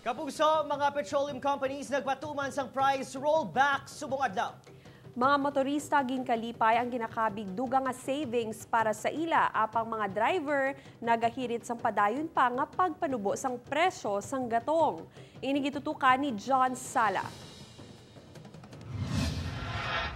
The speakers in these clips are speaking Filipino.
Kapuso, mga petroleum companies nagpatuman sang price rollback subong adlaw. Mga motorista ginkalipay ang ginakabig dugang nga savings para sa ila apang mga driver nagahirit sang padayon pa nga pagpanubo sang presyo sang gatong. Ini gitutukan ni John Sala.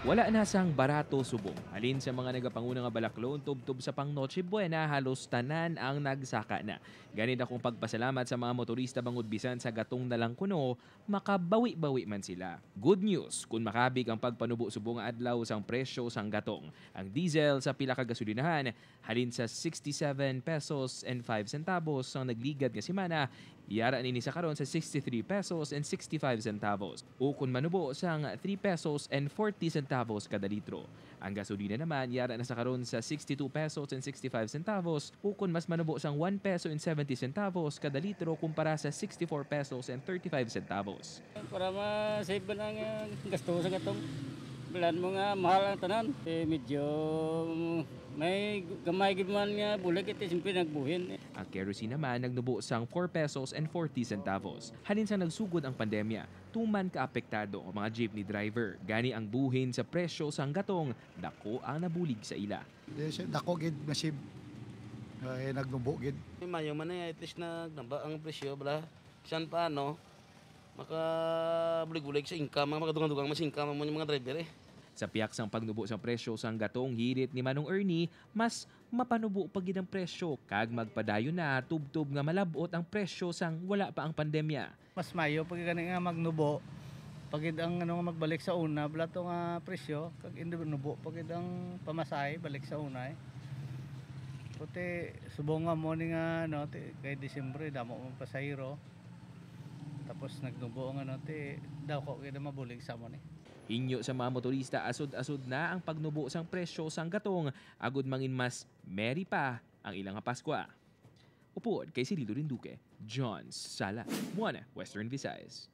Wala na sang barato subong. Alin sa mga nagapanguna nga balaklon tubtob sa pang Noche Buena, halos tanan ang nagsaka na. Ganit akong pagpasalamat sa mga motorista bangod bisan sa gatong nalang kuno, makabawi-bawi man sila. Good news, kung makabig ang pagpanubo subong nga adlaw sang presyo sang gatong. Ang diesel sa pila ka gasolinahan halin sa 67 pesos and 5 centavos ang nagligad nga semana, iyara nini sa karon sa 63 pesos and 65 centavos. O kung manubo sang 3 pesos and 40 centavos kada litro. Ang gasolina naman yara na sa karon sa 62 pesos and 65 centavos o kung mas manubo sang 1 peso and 70 centavos kada litro kumpara sa 64 pesos and 35 centavos. Para ma-save ba ng gasto sa gatong. Bilan mo nga mahal ang tanan. Medyo may gamay man nga bulag iti simple nagbuhin. Ang kerosene naman nagnubo sang 4 pesos and 40 centavos. Halin sa nagsugod ang pandemya, tuman kaapektado ang mga jeepney driver. Gani ang buhin sa presyo sang gatong, dako ang nabulig sa ila. Dako gid masib nagnubo gid. Mayo man at least nagnaba ang presyo bala. Bisan paano makabulig-bulig sa income, makadugang-dugang mas income mo yung mga driver eh. Sa piyak sang pagnubo sang presyo sang gatong, hirit ni Manong Ernie, mas mapanubo pagid ang presyo kag magpadayon na tubtob nga malabot ang presyo sang wala pa ang pandemya. Mas mayo pag gani nga magnubo, pagid ang magbalik sa una, blato nga presyo, kag indi nubo pagid ang pamasahe balik sa una eh. Puti subong nga mo ni nga kay Disyembre damo mo pasahero. Tapos nagnubo nga daw ko kaya mabulig sa mo ni. Inyo sa mga motorista, asod-asod na ang pagnubo sang presyo sang gatong, agud mangin mas merry pa ang ilang Paskwa. Upod kay Cirilo Rinduque, John Sala, Buana, Western Visayas.